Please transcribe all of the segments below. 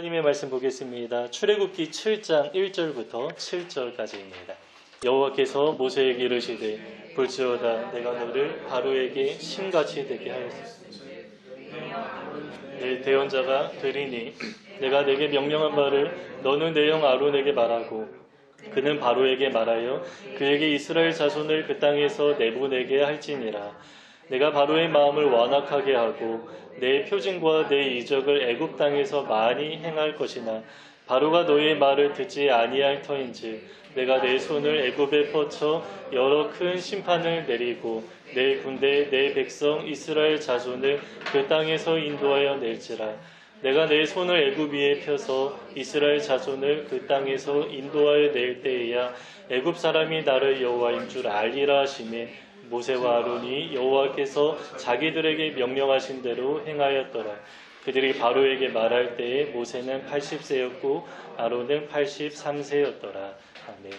하나님의 말씀 보겠습니다. 출애굽기 7장 1절부터 7절까지입니다. 여호와께서 모세에게 이르시되 볼지어다 내가 너를 바로에게 신같이 되게 하였으니 내 대언자가 되리니 내가 내게 명령한 바를 너는 내 형 아론에게 말하고 그는 바로에게 말하여 그에게 이스라엘 자손을 그 땅에서 내보내게 할지니라. 내가 바로의 마음을 완악하게 하고 내 표징과 내 이적을 애굽 땅에서 많이 행할 것이나 바로가 너의 말을 듣지 아니할 터인즉 내가 내 손을 애굽에 뻗쳐 여러 큰 심판을 내리고 내 군대 내 백성 이스라엘 자손을 그 땅에서 인도하여 낼지라. 내가 내 손을 애굽 위에 펴서 이스라엘 자손을 그 땅에서 인도하여 낼 때에야 애굽 사람이 나를 여호와인 줄 알리라 하시매 모세와 아론이 여호와께서 자기들에게 명령하신 대로 행하였더라. 그들이 바로에게 말할 때에 모세는 80세였고 아론은 83세였더라. 아멘.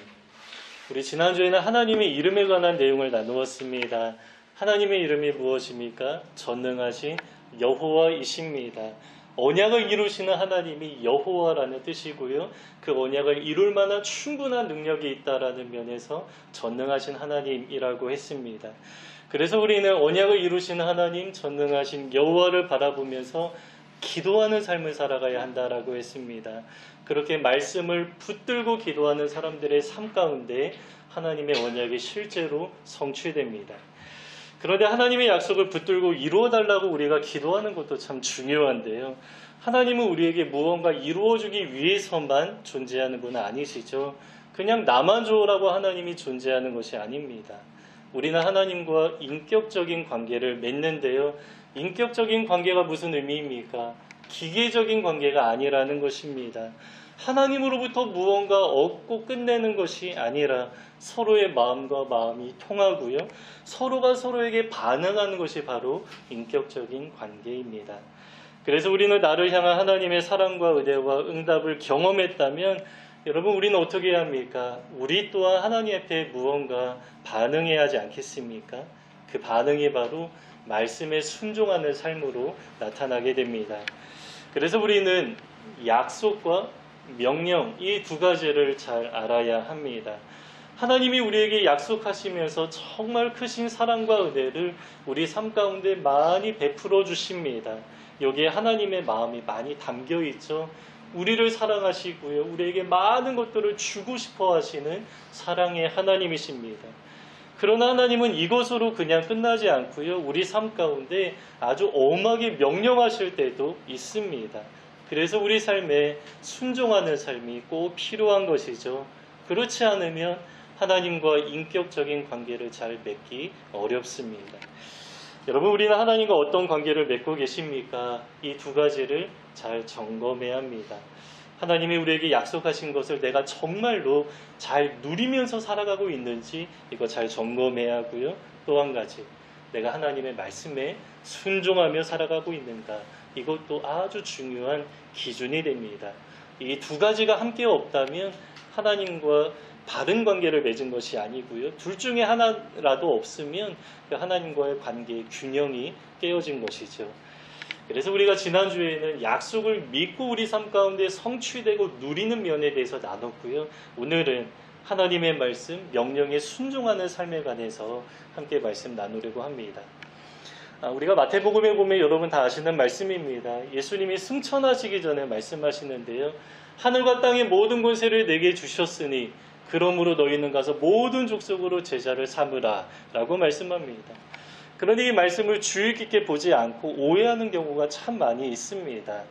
우리 지난주에는 하나님의 이름에 관한 내용을 나누었습니다. 하나님의 이름이 무엇입니까? 전능하신 여호와이십니다. 언약을 이루시는 하나님이 여호와라는 뜻이고요. 그 언약을 이룰 만한 충분한 능력이 있다라는 면에서 전능하신 하나님이라고 했습니다. 그래서 우리는 언약을 이루시는 하나님, 전능하신 여호와를 바라보면서 기도하는 삶을 살아가야 한다라고 했습니다. 그렇게 말씀을 붙들고 기도하는 사람들의 삶 가운데 하나님의 언약이 실제로 성취됩니다. 그런데 하나님의 약속을 붙들고 이루어달라고 우리가 기도하는 것도 참 중요한데요. 하나님은 우리에게 무언가 이루어주기 위해서만 존재하는 분은 아니시죠. 그냥 나만 좋으라고 하나님이 존재하는 것이 아닙니다. 우리는 하나님과 인격적인 관계를 맺는데요. 인격적인 관계가 무슨 의미입니까? 기계적인 관계가 아니라는 것입니다. 하나님으로부터 무언가 얻고 끝내는 것이 아니라 서로의 마음과 마음이 통하고요. 서로가 서로에게 반응하는 것이 바로 인격적인 관계입니다. 그래서 우리는 나를 향한 하나님의 사랑과 은혜와 응답을 경험했다면 여러분 우리는 어떻게 해야 합니까? 우리 또한 하나님 앞에 무언가 반응해야 하지 않겠습니까? 그 반응이 바로 말씀에 순종하는 삶으로 나타나게 됩니다. 그래서 우리는 약속과 명령 이 두 가지를 잘 알아야 합니다. 하나님이 우리에게 약속하시면서 정말 크신 사랑과 은혜를 우리 삶 가운데 많이 베풀어 주십니다. 여기에 하나님의 마음이 많이 담겨 있죠. 우리를 사랑하시고요. 우리에게 많은 것들을 주고 싶어 하시는 사랑의 하나님이십니다. 그러나 하나님은 이것으로 그냥 끝나지 않고요. 우리 삶 가운데 아주 엄하게 명령하실 때도 있습니다. 그래서 우리 삶에 순종하는 삶이 꼭 필요한 것이죠. 그렇지 않으면 하나님과 인격적인 관계를 잘 맺기 어렵습니다. 여러분 우리는 하나님과 어떤 관계를 맺고 계십니까? 이 두 가지를 잘 점검해야 합니다. 하나님이 우리에게 약속하신 것을 내가 정말로 잘 누리면서 살아가고 있는지 이거 잘 점검해야 하고요. 또 한 가지 내가 하나님의 말씀에 순종하며 살아가고 있는가 이것도 아주 중요한 기준이 됩니다. 이 두 가지가 함께 없다면 하나님과 바른 관계를 맺은 것이 아니고요. 둘 중에 하나라도 없으면 하나님과의 관계의 균형이 깨어진 것이죠. 그래서 우리가 지난주에는 약속을 믿고 우리 삶 가운데 성취되고 누리는 면에 대해서 나눴고요. 오늘은 하나님의 말씀, 명령에 순종하는 삶에 관해서 함께 말씀 나누려고 합니다. 우리가 마태복음에 보면 여러분 다 아시는 말씀입니다. 예수님이 승천하시기 전에 말씀하시는데요. 하늘과 땅의 모든 권세를 내게 주셨으니 그러므로 너희는 가서 모든 족속으로 제자를 삼으라 라고 말씀합니다. 그런데 이 말씀을 주의 깊게 보지 않고 오해하는 경우가 참 많이 있습니다.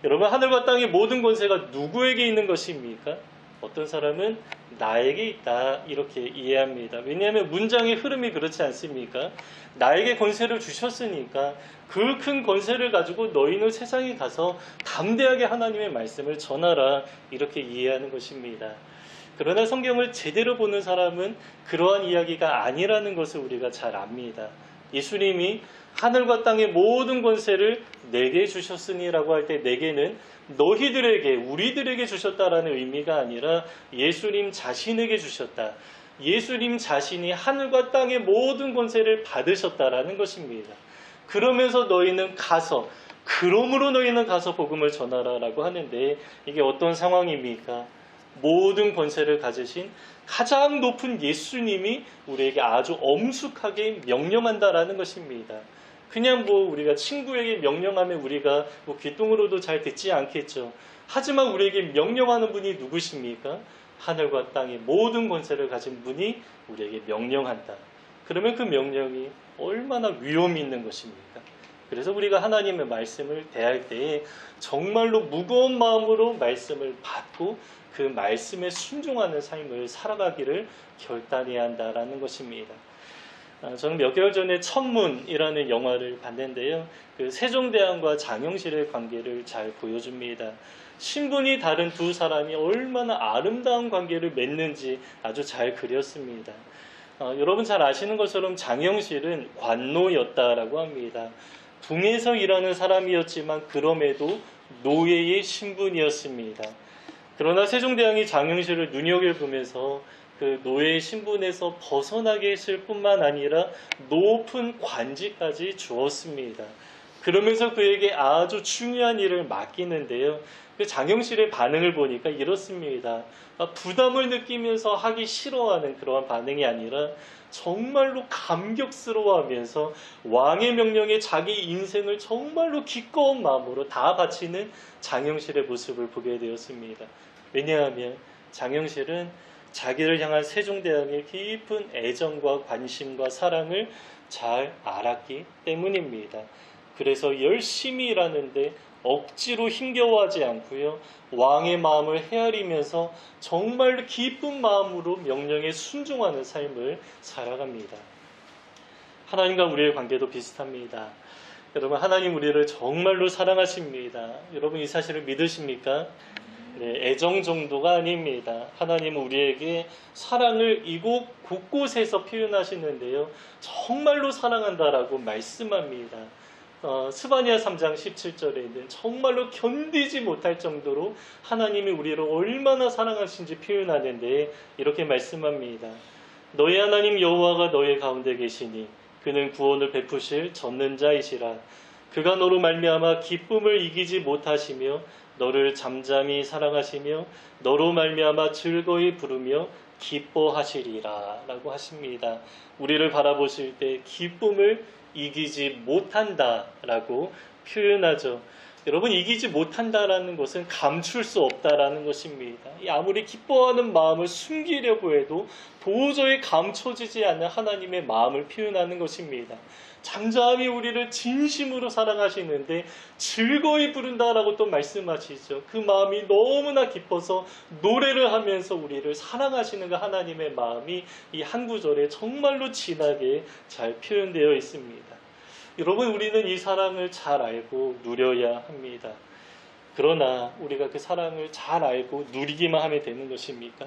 여러분 하늘과 땅의 모든 권세가 누구에게 있는 것입니까? 어떤 사람은 나에게 있다 이렇게 이해합니다. 왜냐하면 문장의 흐름이 그렇지 않습니까? 나에게 권세를 주셨으니까 그 큰 권세를 가지고 너희는 세상에 가서 담대하게 하나님의 말씀을 전하라 이렇게 이해하는 것입니다. 그러나 성경을 제대로 보는 사람은 그러한 이야기가 아니라는 것을 우리가 잘 압니다. 예수님이 하늘과 땅의 모든 권세를 내게 주셨으니라고 할 때 내게는 너희들에게 우리들에게 주셨다라는 의미가 아니라 예수님 자신에게 주셨다. 예수님 자신이 하늘과 땅의 모든 권세를 받으셨다라는 것입니다. 그러면서 너희는 가서 그러므로 너희는 가서 복음을 전하라라고 하는데 이게 어떤 상황입니까? 모든 권세를 가지신 가장 높은 예수님이 우리에게 아주 엄숙하게 명령한다라는 것입니다. 그냥 우리가 친구에게 명령하면 우리가 귀뚱으로도 잘 듣지 않겠죠. 하지만 우리에게 명령하는 분이 누구십니까? 하늘과 땅의 모든 권세를 가진 분이 우리에게 명령한다. 그러면 그 명령이 얼마나 위험이 있는 것입니까? 그래서 우리가 하나님의 말씀을 대할 때에 정말로 무거운 마음으로 말씀을 받고 그 말씀에 순종하는 삶을 살아가기를 결단해야 한다라는 것입니다. 저는 몇 개월 전에 천문이라는 영화를 봤는데요. 그 세종대왕과 장영실의 관계를 잘 보여줍니다. 신분이 다른 두 사람이 얼마나 아름다운 관계를 맺는지 아주 잘 그렸습니다. 여러분 잘 아시는 것처럼 장영실은 관노였다라고 합니다. 궁에서 일하는 사람이었지만 그럼에도 노예의 신분이었습니다. 그러나 세종대왕이 장영실을 눈여겨보면서 그 노예의 신분에서 벗어나게 했을 뿐만 아니라 높은 관직까지 주었습니다. 그러면서 그에게 아주 중요한 일을 맡기는데요. 그 장영실의 반응을 보니까 이렇습니다. 부담을 느끼면서 하기 싫어하는 그러한 반응이 아니라 정말로 감격스러워하면서 왕의 명령에 자기 인생을 정말로 기꺼운 마음으로 다 바치는 장영실의 모습을 보게 되었습니다. 왜냐하면 장영실은 자기를 향한 세종대왕의 깊은 애정과 관심과 사랑을 잘 알았기 때문입니다. 그래서 열심히 일하는데 억지로 힘겨워하지 않고요. 왕의 마음을 헤아리면서 정말 기쁜 마음으로 명령에 순종하는 삶을 살아갑니다. 하나님과 우리의 관계도 비슷합니다. 여러분, 하나님 우리를 정말로 사랑하십니다. 여러분 이 사실을 믿으십니까? 네, 애정 정도가 아닙니다. 하나님은 우리에게 사랑을 이곳 곳곳에서 표현하시는데요. 정말로 사랑한다라고 말씀합니다. 스바냐 3장 17절에는 정말로 견디지 못할 정도로 하나님이 우리를 얼마나 사랑하신지 표현하는데 이렇게 말씀합니다. 너희 하나님 여호와가 너희 가운데 계시니 그는 구원을 베푸실 전능자이시라. 그가 너로 말미암아 기쁨을 이기지 못하시며 너를 잠잠히 사랑하시며 너로 말미암아 즐거이 부르며 기뻐하시리라 라고 하십니다. 우리를 바라보실 때 기쁨을 이기지 못한다라고 표현하죠. 여러분, 이기지 못한다라는 것은 감출 수 없다라는 것입니다. 아무리 기뻐하는 마음을 숨기려고 해도 도저히 감춰지지 않는 하나님의 마음을 표현하는 것입니다. 잠잠히 우리를 진심으로 사랑하시는데 즐거이 부른다라고 또 말씀하시죠. 그 마음이 너무나 기뻐서 노래를 하면서 우리를 사랑하시는 그 하나님의 마음이 이 한 구절에 정말로 진하게 잘 표현되어 있습니다. 여러분, 우리는 이 사랑을 잘 알고 누려야 합니다. 그러나 우리가 그 사랑을 잘 알고 누리기만 하면 되는 것입니까?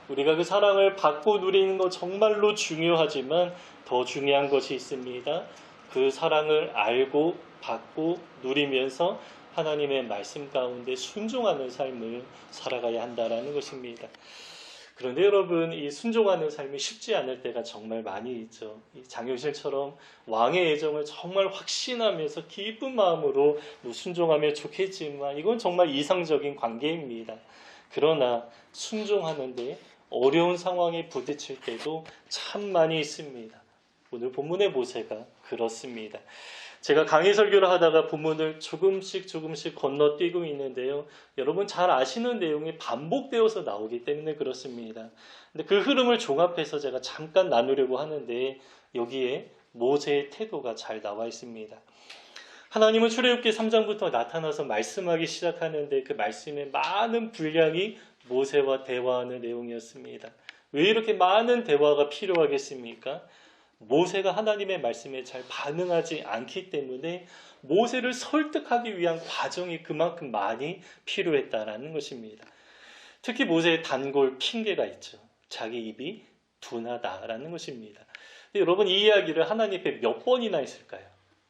우리가 그 사랑을 받고 누리는 것 정말로 중요하지만 더 중요한 것이 있습니다. 그 사랑을 알고 받고 누리면서 하나님의 말씀 가운데 순종하는 삶을 살아가야 한다는 것입니다. 그런데 여러분, 이 순종하는 삶이 쉽지 않을 때가 정말 많이 있죠. 이 장영실처럼 왕의 애정을 정말 확신하면서 기쁜 마음으로 순종하면 좋겠지만 이건 정말 이상적인 관계입니다. 그러나 순종하는데 어려운 상황에 부딪힐 때도 참 많이 있습니다. 오늘 본문의 모세가 그렇습니다. 제가 강의 설교를 하다가 본문을 조금씩 건너뛰고 있는데요. 여러분 잘 아시는 내용이 반복되어서 나오기 때문에 그렇습니다. 근데 그 흐름을 종합해서 제가 잠깐 나누려고 하는데 여기에 모세의 태도가 잘 나와 있습니다. 하나님은 출애굽기 3장부터 나타나서 말씀하기 시작하는데 그 말씀의 많은 분량이 모세와 대화하는 내용이었습니다. 왜 이렇게 많은 대화가 필요하겠습니까? 모세가 하나님의 말씀에 잘 반응하지 않기 때문에 모세를 설득하기 위한 과정이 그만큼 많이 필요했다라는 것입니다. 특히 모세의 단골 핑계가 있죠. 자기 입이 둔하다라는 것입니다. 여러분, 이 이야기를 하나님 앞에 몇 번이나 했을까요?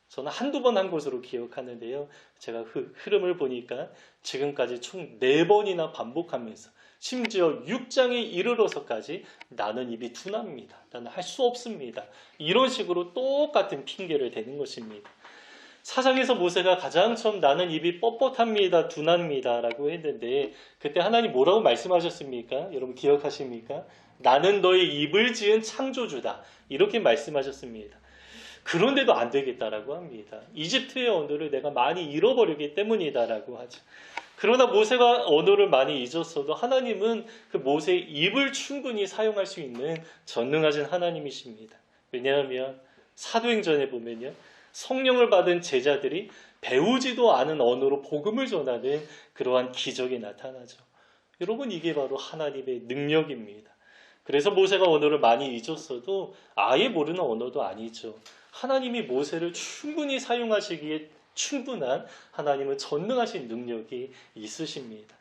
저는 한두 번 한 것으로 기억하는데요. 제가 흐름을 보니까 지금까지 총 4번이나 반복하면서 심지어 6장에 이르러서까지 나는 입이 둔합니다. 나는 할 수 없습니다. 이런 식으로 똑같은 핑계를 대는 것입니다. 사장에서 모세가 가장 처음 나는 입이 뻣뻣합니다, 둔합니다 라고 했는데 그때 하나님 뭐라고 말씀하셨습니까? 여러분 기억하십니까? 나는 너의 입을 지은 창조주다 이렇게 말씀하셨습니다. 그런데도 안 되겠다라고 합니다. 이집트의 언어를 내가 많이 잃어버리기 때문이다라고 하죠. 그러나 모세가 언어를 많이 잊었어도 하나님은 그 모세의 입을 충분히 사용할 수 있는 전능하신 하나님이십니다. 왜냐하면 사도행전에 보면요. 성령을 받은 제자들이 배우지도 않은 언어로 복음을 전하는 그러한 기적이 나타나죠. 여러분 이게 바로 하나님의 능력입니다. 그래서 모세가 언어를 많이 잊었어도 아예 모르는 언어도 아니죠. 하나님이 모세를 충분히 사용하시기에 충분한 하나님은 전능하신 능력이 있으십니다.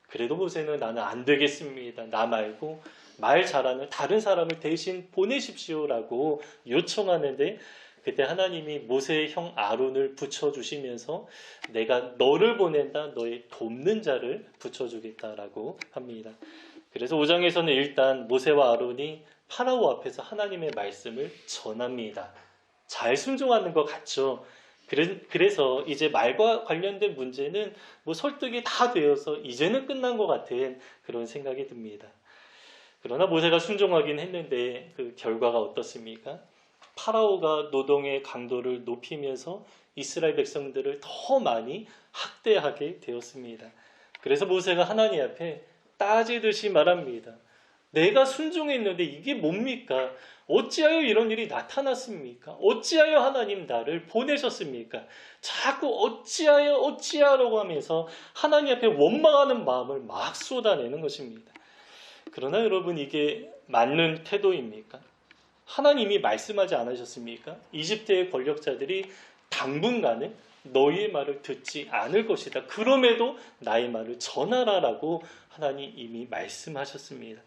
그래도 모세는 나는 안 되겠습니다. 나 말고 말 잘하는 다른 사람을 대신 보내십시오라고 요청하는데 그때 하나님이 모세의 형 아론을 붙여주시면서 내가 너를 보낸다 너의 돕는 자를 붙여주겠다라고 합니다. 그래서 5장에서는 일단 모세와 아론이 파라오 앞에서 하나님의 말씀을 전합니다. 잘 순종하는 것 같죠. 그래서 이제 말과 관련된 문제는 뭐 설득이 다 되어서 이제는 끝난 것 같은 그런 생각이 듭니다. 그러나 모세가 순종하긴 했는데 그 결과가 어떻습니까? 파라오가 노동의 강도를 높이면서 이스라엘 백성들을 더 많이 학대하게 되었습니다. 그래서 모세가 하나님 앞에 따지듯이 말합니다. 내가 순종했는데 이게 뭡니까? 어찌하여 이런 일이 나타났습니까? 어찌하여 하나님 나를 보내셨습니까? 자꾸 어찌하라고 하면서 하나님 앞에 원망하는 마음을 막 쏟아내는 것입니다. 그러나 여러분 이게 맞는 태도입니까? 하나님이 말씀하지 않으셨습니까? 이집트의 권력자들이 당분간은 너희의 말을 듣지 않을 것이다. 그럼에도 나의 말을 전하라라고 하나님 이미 말씀하셨습니다.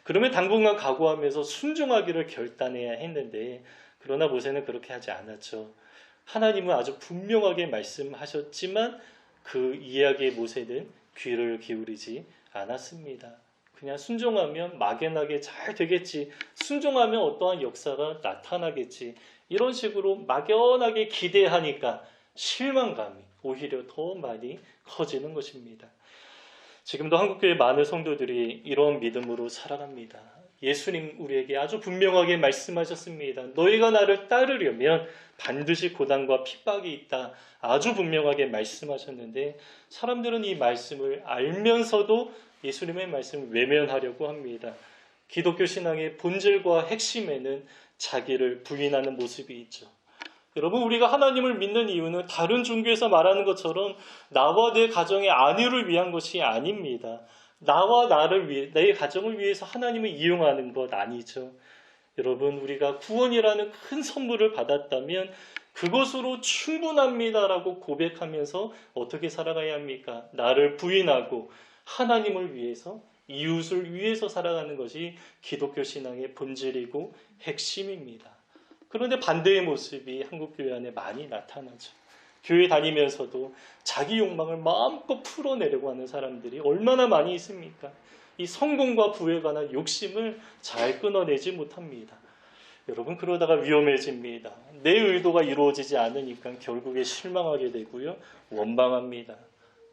그러면 당분간 각오하면서 순종하기를 결단해야 했는데 그러나 모세는 그렇게 하지 않았죠. 하나님은 아주 분명하게 말씀하셨지만 그 이야기에 모세는 귀를 기울이지 않았습니다. 그냥 순종하면 막연하게 잘 되겠지. 순종하면 어떠한 역사가 나타나겠지. 이런 식으로 막연하게 기대하니까 실망감이 오히려 더 많이 커지는 것입니다. 지금도 한국교회 많은 성도들이 이런 믿음으로 살아갑니다. 예수님 우리에게 아주 분명하게 말씀하셨습니다. 너희가 나를 따르려면 반드시 고난과 핍박이 있다. 아주 분명하게 말씀하셨는데 사람들은 이 말씀을 알면서도 예수님의 말씀을 외면하려고 합니다. 기독교 신앙의 본질과 핵심에는 자기를 부인하는 모습이 있죠. 여러분 우리가 하나님을 믿는 이유는 다른 종교에서 말하는 것처럼 나와 내 가정의 안위를 위한 것이 아닙니다. 나와 나를 위해 내 가정을 위해서 하나님을 이용하는 것 아니죠. 여러분 우리가 구원이라는 큰 선물을 받았다면 그것으로 충분합니다라고 고백하면서 어떻게 살아가야 합니까? 나를 부인하고 하나님을 위해서 이웃을 위해서 살아가는 것이 기독교 신앙의 본질이고 핵심입니다. 그런데 반대의 모습이 한국교회 안에 많이 나타나죠. 교회 다니면서도 자기 욕망을 마음껏 풀어내려고 하는 사람들이 얼마나 많이 있습니까? 이 성공과 부에 관한 욕심을 잘 끊어내지 못합니다. 여러분 그러다가 위험해집니다. 내 의도가 이루어지지 않으니까 결국에 실망하게 되고요. 원망합니다.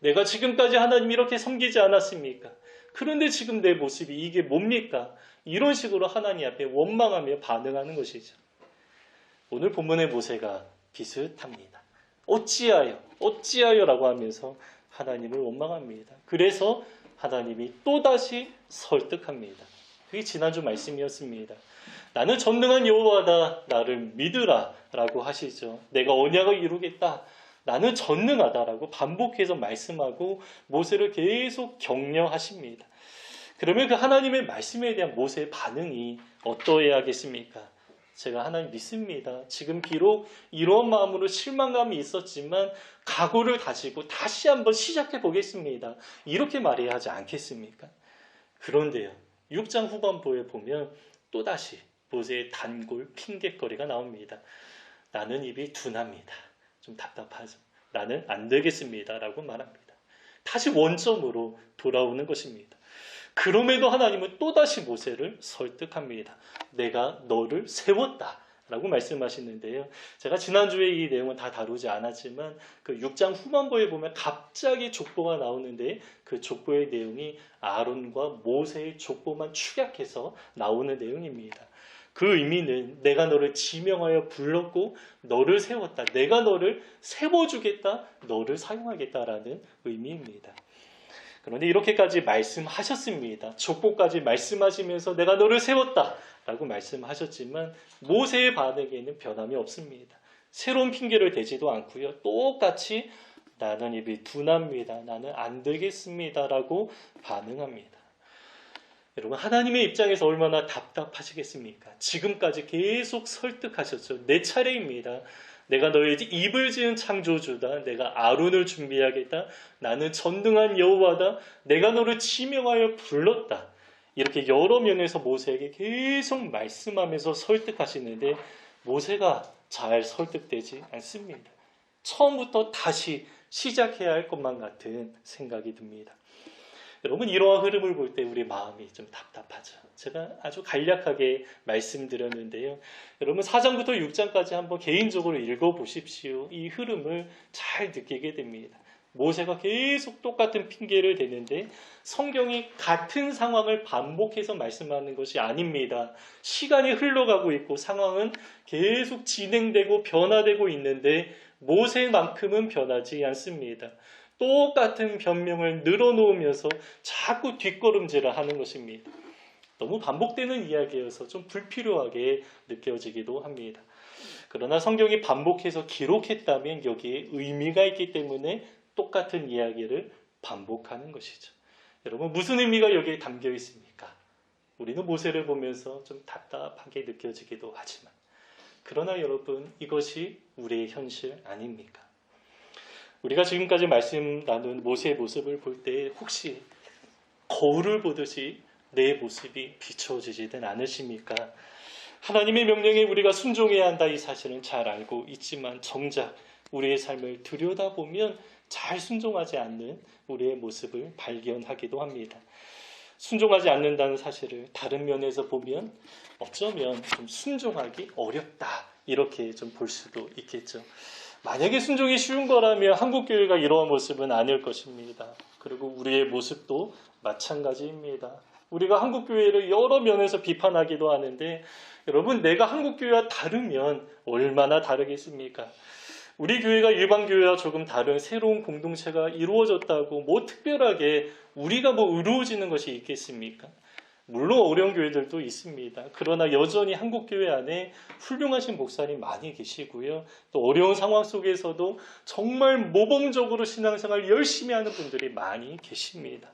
내가 지금까지 하나님 이렇게 섬기지 않았습니까? 그런데 지금 내 모습이 이게 뭡니까? 이런 식으로 하나님 앞에 원망하며 반응하는 것이죠. 오늘 본문의 모세가 비슷합니다. 어찌하여라고 하면서 하나님을 원망합니다. 그래서 하나님이 또다시 설득합니다. 그게 지난주 말씀이었습니다. 나는 전능한 여호와다 나를 믿으라 라고 하시죠. 내가 언약을 이루겠다. 나는 전능하다라고 반복해서 말씀하고 모세를 계속 격려하십니다. 그러면 그 하나님의 말씀에 대한 모세의 반응이 어떠해야겠습니까? 제가 하나님 믿습니다. 지금 비록 이런 마음으로 실망감이 있었지만 각오를 다지고 다시 한번 시작해 보겠습니다. 이렇게 말해야 하지 않겠습니까? 그런데요. 6장 후반부에 보면 또다시 모세의 단골 핑곗거리가 나옵니다. 나는 입이 둔합니다. 좀 답답하죠. 나는 안 되겠습니다. 라고 말합니다. 다시 원점으로 돌아오는 것입니다. 그럼에도 하나님은 또다시 모세를 설득합니다. 내가 너를 세웠다 라고 말씀하시는데요. 제가 지난주에 이 내용은 다 다루지 않았지만 그 6장 후반부에 보면 갑자기 족보가 나오는데 그 족보의 내용이 아론과 모세의 족보만 축약해서 나오는 내용입니다. 그 의미는 내가 너를 지명하여 불렀고 너를 세웠다. 내가 너를 세워주겠다. 너를 사용하겠다라는 의미입니다. 그런데 이렇게까지 말씀하셨습니다. 족보까지 말씀하시면서 내가 너를 세웠다 라고 말씀하셨지만 모세의 반응에는 변함이 없습니다. 새로운 핑계를 대지도 않고요. 똑같이 나는 입이 둔합니다. 나는 안 되겠습니다 라고 반응합니다. 여러분, 하나님의 입장에서 얼마나 답답하시겠습니까? 지금까지 계속 설득하셨죠. 내 차례입니다. 내가 너의 입을 지은 창조주다. 내가 아론을 준비하겠다. 나는 전능한 여호와다. 내가 너를 지명하여 불렀다. 이렇게 여러 면에서 모세에게 계속 말씀하면서 설득하시는데 모세가 잘 설득되지 않습니다. 처음부터 다시 시작해야 할 것만 같은 생각이 듭니다. 여러분, 이러한 흐름을 볼 때 우리 마음이 좀 답답하죠. 제가 아주 간략하게 말씀드렸는데요. 여러분, 4장부터 6장까지 한번 개인적으로 읽어보십시오. 이 흐름을 잘 느끼게 됩니다. 모세가 계속 똑같은 핑계를 대는데 성경이 같은 상황을 반복해서 말씀하는 것이 아닙니다. 시간이 흘러가고 있고 상황은 계속 진행되고 변화되고 있는데 모세만큼은 변하지 않습니다. 똑같은 변명을 늘어놓으면서 자꾸 뒷걸음질을 하는 것입니다. 너무 반복되는 이야기여서 좀 불필요하게 느껴지기도 합니다. 그러나 성경이 반복해서 기록했다면 여기에 의미가 있기 때문에 똑같은 이야기를 반복하는 것이죠. 여러분, 무슨 의미가 여기에 담겨 있습니까? 우리는 모세를 보면서 좀 답답하게 느껴지기도 하지만 그러나 여러분, 이것이 우리의 현실 아닙니까? 우리가 지금까지 말씀 나눈 모세의 모습을 볼 때 혹시 거울을 보듯이 내 모습이 비춰지지는 않으십니까? 하나님의 명령에 우리가 순종해야 한다 이 사실은 잘 알고 있지만 정작 우리의 삶을 들여다보면 잘 순종하지 않는 우리의 모습을 발견하기도 합니다. 순종하지 않는다는 사실을 다른 면에서 보면 어쩌면 좀 순종하기 어렵다 이렇게 좀 볼 수도 있겠죠. 만약에 순종이 쉬운 거라면 한국교회가 이러한 모습은 아닐 것입니다. 그리고 우리의 모습도 마찬가지입니다. 우리가 한국교회를 여러 면에서 비판하기도 하는데 여러분, 내가 한국교회와 다르면 얼마나 다르겠습니까? 우리 교회가 일반교회와 조금 다른 새로운 공동체가 이루어졌다고 특별하게 우리가 의로워지는 것이 있겠습니까? 물론 어려운 교회들도 있습니다. 그러나 여전히 한국교회 안에 훌륭하신 목사님 많이 계시고요. 또 어려운 상황 속에서도 정말 모범적으로 신앙생활 열심히 하는 분들이 많이 계십니다.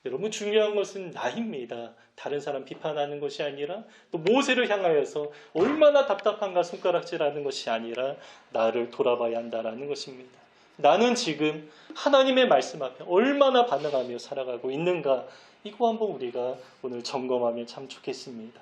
여러분, 중요한 것은 나입니다. 다른 사람 비판하는 것이 아니라 또 모세를 향하여서 얼마나 답답한가 손가락질하는 것이 아니라 나를 돌아봐야 한다라는 것입니다. 나는 지금 하나님의 말씀 앞에 얼마나 반응하며 살아가고 있는가, 이거 한번 우리가 오늘 점검하면 참 좋겠습니다.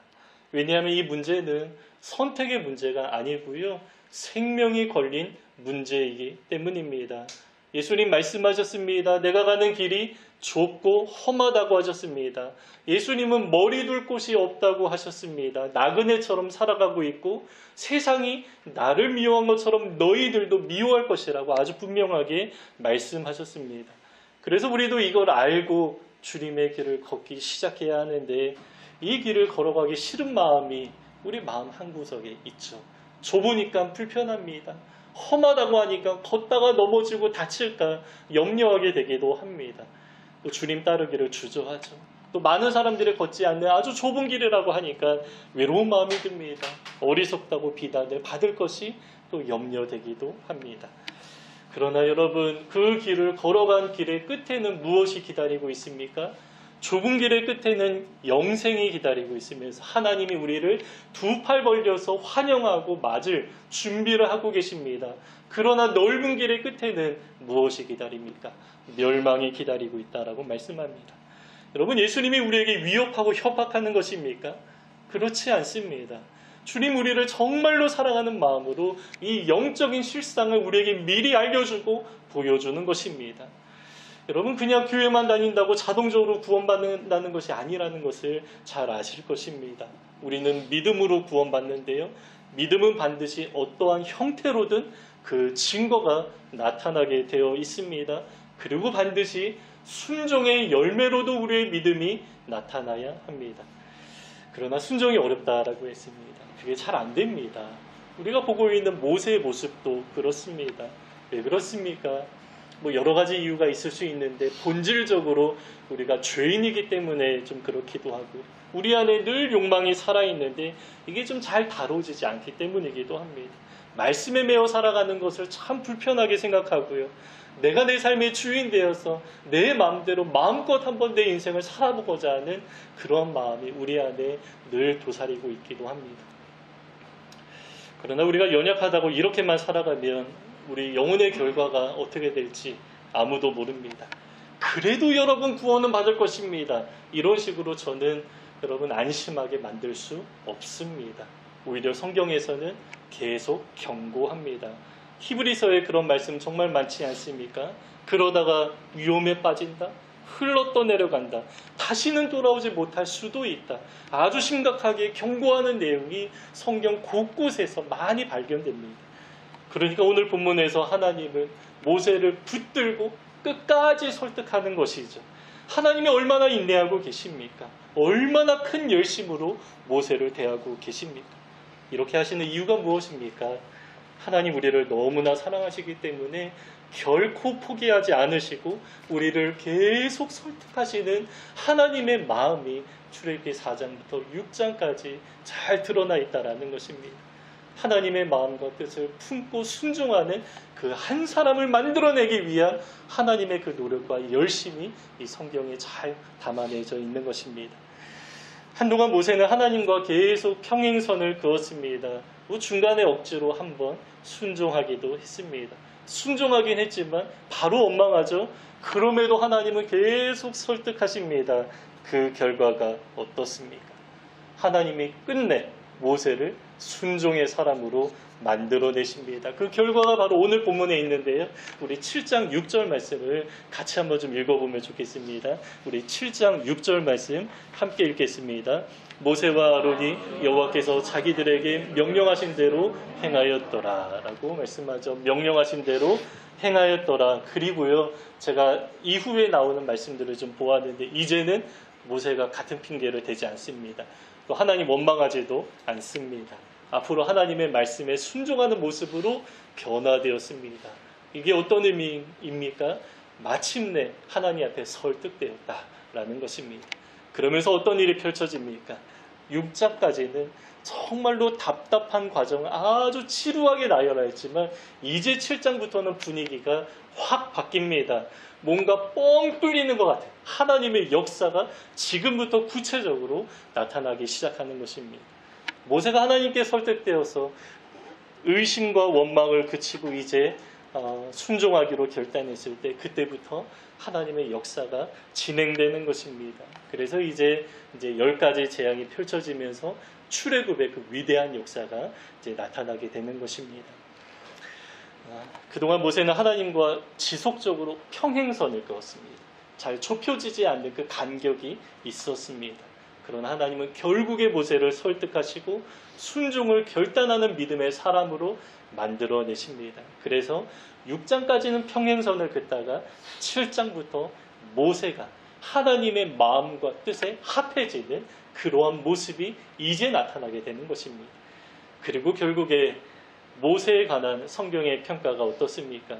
왜냐하면 이 문제는 선택의 문제가 아니고요, 생명이 걸린 문제이기 때문입니다. 예수님 말씀하셨습니다. 내가 가는 길이 좁고 험하다고 하셨습니다. 예수님은 머리 둘 곳이 없다고 하셨습니다. 나그네처럼 살아가고 있고 세상이 나를 미워한 것처럼 너희들도 미워할 것이라고 아주 분명하게 말씀하셨습니다. 그래서 우리도 이걸 알고 주님의 길을 걷기 시작해야 하는데 이 길을 걸어가기 싫은 마음이 우리 마음 한구석에 있죠. 좁으니까 불편합니다. 험하다고 하니까 걷다가 넘어지고 다칠까 염려하게 되기도 합니다. 또 주님 따르기를 주저하죠. 또 많은 사람들이 걷지 않는 아주 좁은 길이라고 하니까 외로운 마음이 듭니다. 어리석다고 비난을 받을 것이 또 염려되기도 합니다. 그러나 여러분, 그 길을 걸어간 길의 끝에는 무엇이 기다리고 있습니까? 좁은 길의 끝에는 영생이 기다리고 있으면서 하나님이 우리를 두 팔 벌려서 환영하고 맞을 준비를 하고 계십니다. 그러나 넓은 길의 끝에는 무엇이 기다립니까? 멸망이 기다리고 있다라고 말씀합니다. 여러분, 예수님이 우리에게 위협하고 협박하는 것입니까? 그렇지 않습니다. 주님 우리를 정말로 사랑하는 마음으로 이 영적인 실상을 우리에게 미리 알려주고 보여주는 것입니다. 여러분, 그냥 교회만 다닌다고 자동적으로 구원받는다는 것이 아니라는 것을 잘 아실 것입니다. 우리는 믿음으로 구원받는데요, 믿음은 반드시 어떠한 형태로든 그 증거가 나타나게 되어 있습니다. 그리고 반드시 순종의 열매로도 우리의 믿음이 나타나야 합니다. 그러나 순종이 어렵다라고 했습니다. 그게 잘 안 됩니다. 우리가 보고 있는 모세의 모습도 그렇습니다. 왜 그렇습니까? 뭐 여러 가지 이유가 있을 수 있는데 본질적으로 우리가 죄인이기 때문에 좀 그렇기도 하고 우리 안에 늘 욕망이 살아있는데 이게 좀 잘 다뤄지지 않기 때문이기도 합니다. 말씀에 매어 살아가는 것을 참 불편하게 생각하고요. 내가 내 삶의 주인 되어서 내 마음대로 마음껏 한번 내 인생을 살아보고자 하는 그런 마음이 우리 안에 늘 도사리고 있기도 합니다. 그러나 우리가 연약하다고 이렇게만 살아가면 우리 영혼의 결과가 어떻게 될지 아무도 모릅니다. 그래도 여러분 구원은 받을 것입니다. 이런 식으로 저는 여러분 안심하게 만들 수 없습니다. 오히려 성경에서는 계속 경고합니다. 히브리서에 그런 말씀 정말 많지 않습니까? 그러다가 위험에 빠진다. 흘러 떠내려간다. 다시는 돌아오지 못할 수도 있다. 아주 심각하게 경고하는 내용이 성경 곳곳에서 많이 발견됩니다. 그러니까 오늘 본문에서 하나님은 모세를 붙들고 끝까지 설득하는 것이죠. 하나님이 얼마나 인내하고 계십니까? 얼마나 큰 열심으로 모세를 대하고 계십니까? 이렇게 하시는 이유가 무엇입니까? 하나님 우리를 너무나 사랑하시기 때문에 결코 포기하지 않으시고 우리를 계속 설득하시는 하나님의 마음이 출애굽기 4장부터 6장까지 잘 드러나 있다는 것입니다. 하나님의 마음과 뜻을 품고 순종하는 그 한 사람을 만들어내기 위한 하나님의 그 노력과 열심이 이 성경에 잘 담아내져 있는 것입니다. 한동안 모세는 하나님과 계속 평행선을 그었습니다. 중간에 억지로 한번 순종하기도 했습니다. 순종하긴 했지만 바로 원망하죠. 그럼에도 하나님은 계속 설득하십니다. 그 결과가 어떻습니까? 하나님이 끝내 모세를 순종의 사람으로 만들어내십니다. 그 결과가 바로 오늘 본문에 있는데요. 우리 7장 6절 말씀을 같이 한번 좀 읽어보면 좋겠습니다. 우리 7장 6절 말씀 함께 읽겠습니다. 모세와 아론이 여호와께서 자기들에게 명령하신 대로 행하였더라 라고 말씀하죠. 명령하신 대로 행하였더라. 그리고요, 제가 이후에 나오는 말씀들을 좀 보았는데 이제는 모세가 같은 핑계를 대지 않습니다. 또 하나님 원망하지도 않습니다. 앞으로 하나님의 말씀에 순종하는 모습으로 변화되었습니다. 이게 어떤 의미입니까? 마침내 하나님 앞에 설득되었다라는 것입니다. 그러면서 어떤 일이 펼쳐집니까? 6장까지는 정말로 답답한 과정을 아주 지루하게 나열하였지만 이제 7장부터는 분위기가 확 바뀝니다. 뭔가 뻥 뚫리는 것 같아요. 하나님의 역사가 지금부터 구체적으로 나타나기 시작하는 것입니다. 모세가 하나님께 설득되어서 의심과 원망을 그치고 이제 순종하기로 결단했을 때 그때부터 하나님의 역사가 진행되는 것입니다. 그래서 이제 10가지 재앙이 펼쳐지면서 출애굽의 그 위대한 역사가 이제 나타나게 되는 것입니다. 그동안 모세는 하나님과 지속적으로 평행선을 그었습니다. 잘 좁혀지지 않는 그 간격이 있었습니다. 그러나 하나님은 결국에 모세를 설득하시고 순종을 결단하는 믿음의 사람으로 만들어내십니다. 그래서 6장까지는 평행선을 긋다가 7장부터 모세가 하나님의 마음과 뜻에 합해지는 그러한 모습이 이제 나타나게 되는 것입니다. 그리고 결국에 모세에 관한 성경의 평가가 어떻습니까?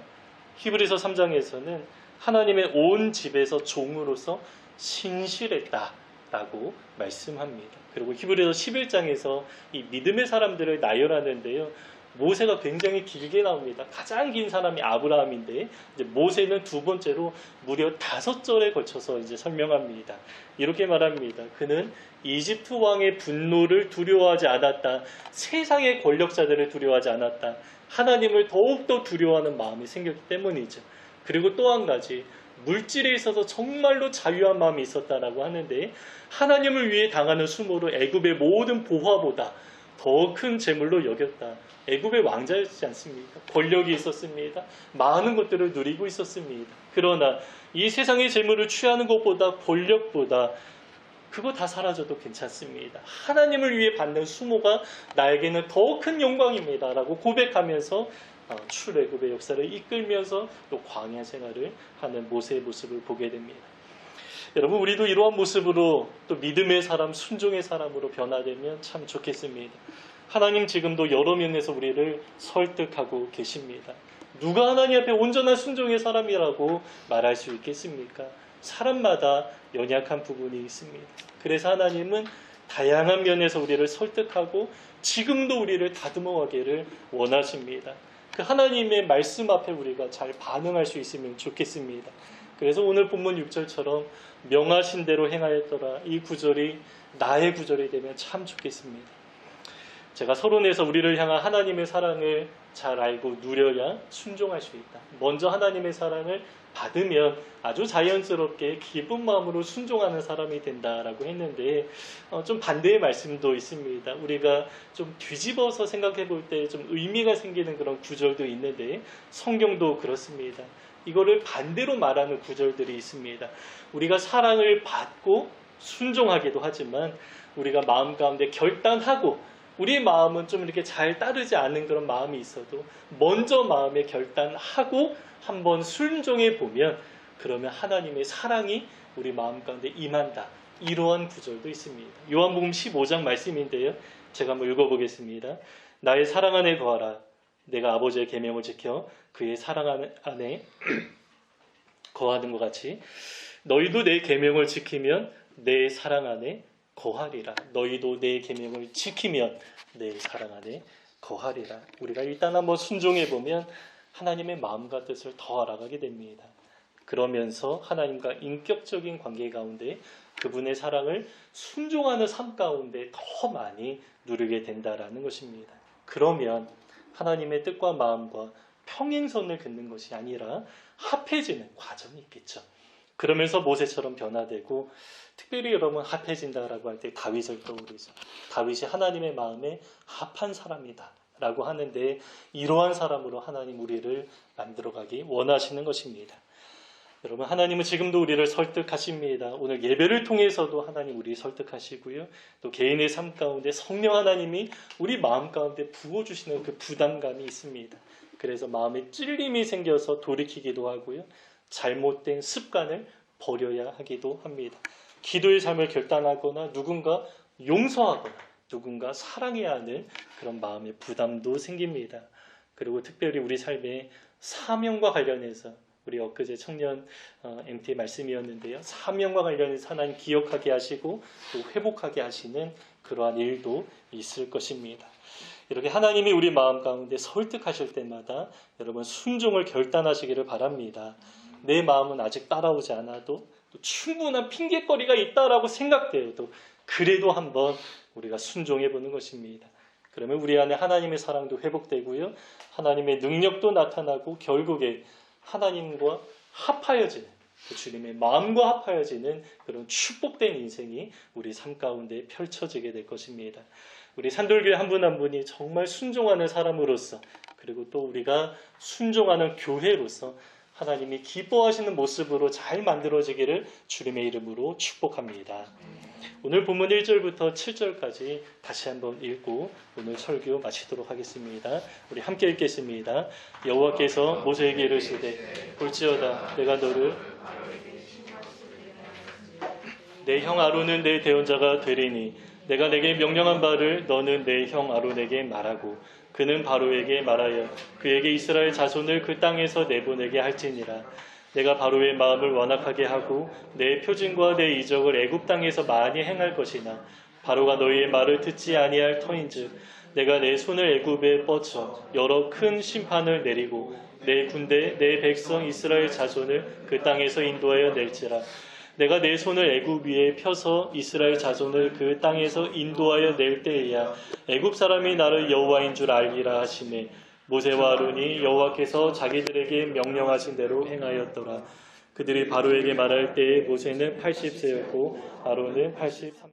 히브리서 3장에서는 하나님의 온 집에서 종으로서 신실했다라고 말씀합니다. 그리고 히브리서 11장에서 이 믿음의 사람들을 나열하는데요. 모세가 굉장히 길게 나옵니다. 가장 긴 사람이 아브라함인데 이제 모세는 두 번째로 무려 5절에 걸쳐서 이제 설명합니다. 이렇게 말합니다. 그는 이집트 왕의 분노를 두려워하지 않았다. 세상의 권력자들을 두려워하지 않았다. 하나님을 더욱더 두려워하는 마음이 생겼기 때문이죠. 그리고 또 한 가지, 물질에 있어서 정말로 자유한 마음이 있었다라고 하는데 하나님을 위해 당하는 수모를 애굽의 모든 보화보다 더 큰 재물로 여겼다. 애굽의 왕자였지 않습니까? 권력이 있었습니다. 많은 것들을 누리고 있었습니다. 그러나 이 세상의 재물을 취하는 것보다 권력보다 그거 다 사라져도 괜찮습니다. 하나님을 위해 받는 수모가 나에게는 더 큰 영광입니다 라고 고백하면서 출애굽의 역사를 이끌면서 또 광야 생활을 하는 모세의 모습을 보게 됩니다. 여러분, 우리도 이러한 모습으로 또 믿음의 사람, 순종의 사람으로 변화되면 참 좋겠습니다. 하나님 지금도 여러 면에서 우리를 설득하고 계십니다. 누가 하나님 앞에 온전한 순종의 사람이라고 말할 수 있겠습니까? 사람마다 연약한 부분이 있습니다. 그래서 하나님은 다양한 면에서 우리를 설득하고 지금도 우리를 다듬어가기를 원하십니다. 그 하나님의 말씀 앞에 우리가 잘 반응할 수 있으면 좋겠습니다. 그래서 오늘 본문 6절처럼 명하신 대로 행하였더라, 이 구절이 나의 구절이 되면 참 좋겠습니다. 제가 서론에서 우리를 향한 하나님의 사랑을 잘 알고 누려야 순종할 수 있다. 먼저 하나님의 사랑을 받으면 아주 자연스럽게 기쁜 마음으로 순종하는 사람이 된다라고 했는데 좀 반대의 말씀도 있습니다. 우리가 좀 뒤집어서 생각해 볼 때 좀 의미가 생기는 그런 구절도 있는데 성경도 그렇습니다. 이거를 반대로 말하는 구절들이 있습니다. 우리가 사랑을 받고 순종하기도 하지만 우리가 마음 가운데 결단하고 우리의 마음은 좀 이렇게 잘 따르지 않는 그런 마음이 있어도 먼저 마음에 결단하고 한번 순종해 보면 그러면 하나님의 사랑이 우리 마음 가운데 임한다. 이러한 구절도 있습니다. 요한복음 15장 말씀인데요. 제가 한번 읽어보겠습니다. 나의 사랑 안에 거하라. 내가 아버지의 계명을 지켜 그의 사랑 안에 거하는 것 같이 너희도 내 계명을 지키면 내 사랑 안에 거하리라. 너희도 내 계명을 지키면 내 사랑 안에 거하리라. 우리가 일단 한번 순종해 보면 하나님의 마음과 뜻을 더 알아가게 됩니다. 그러면서 하나님과 인격적인 관계 가운데 그분의 사랑을 순종하는 삶 가운데 더 많이 누리게 된다라는 것입니다. 그러면 하나님의 뜻과 마음과 평행선을 긋는 것이 아니라 합해지는 과정이 있겠죠. 그러면서 모세처럼 변화되고 특별히 여러분 합해진다라고 할 때 다윗을 떠오르죠. 다윗이 하나님의 마음에 합한 사람이다 라고 하는데 이러한 사람으로 하나님 우리를 만들어가기 원하시는 것입니다. 여러분, 하나님은 지금도 우리를 설득하십니다. 오늘 예배를 통해서도 하나님 우리 설득하시고요. 또 개인의 삶 가운데 성령 하나님이 우리 마음 가운데 부어주시는 그 부담감이 있습니다. 그래서 마음에 찔림이 생겨서 돌이키기도 하고요. 잘못된 습관을 버려야 하기도 합니다. 기도의 삶을 결단하거나 누군가 용서하거나 누군가 사랑해야 하는 그런 마음의 부담도 생깁니다. 그리고 특별히 우리 삶의 사명과 관련해서 우리 엊그제 청년 MT 말씀이었는데요. 사명과 관련해서 하나님 기억하게 하시고 또 회복하게 하시는 그러한 일도 있을 것입니다. 이렇게 하나님이 우리 마음 가운데 설득하실 때마다 여러분 순종을 결단하시기를 바랍니다. 내 마음은 아직 따라오지 않아도 또 충분한 핑계거리가 있다라고 생각되어도 그래도 한번 우리가 순종해 보는 것입니다. 그러면 우리 안에 하나님의 사랑도 회복되고요. 하나님의 능력도 나타나고 결국에 하나님과 합하여지는 그 주님의 마음과 합하여지는 그런 축복된 인생이 우리 삶 가운데 펼쳐지게 될 것입니다. 우리 산돌교회 한 분 한 분이 정말 순종하는 사람으로서 그리고 또 우리가 순종하는 교회로서 하나님이 기뻐하시는 모습으로 잘 만들어지기를 주님의 이름으로 축복합니다. 오늘 본문 1절부터 7절까지 다시 한번 읽고 오늘 설교 마치도록 하겠습니다. 우리 함께 읽겠습니다. 여호와께서 모세에게 이르시되 볼지어다 내가 너를 내 형 아론은 내 대언자가 되리니 내가 내게 명령한 바를 너는 내 형 아론에게 말하고 그는 바로에게 말하여 그에게 이스라엘 자손을 그 땅에서 내보내게 할지니라. 내가 바로의 마음을 완악하게 하고 내 표징과 내 이적을 애굽 땅에서 많이 행할 것이나 바로가 너희의 말을 듣지 아니할 터인즉 내가 내 손을 애굽에 뻗쳐 여러 큰 심판을 내리고 내 군대 내 백성 이스라엘 자손을 그 땅에서 인도하여 낼지라. 내가 내 손을 애굽 위에 펴서 이스라엘 자손을 그 땅에서 인도하여 낼 때에야 애굽 사람이 나를 여호와인 줄 알리라 하시매 모세와 아론이 여호와께서 자기들에게 명령하신 대로 행하였더라. 그들이 바로에게 말할 때에 모세는 80세였고 아론은 83세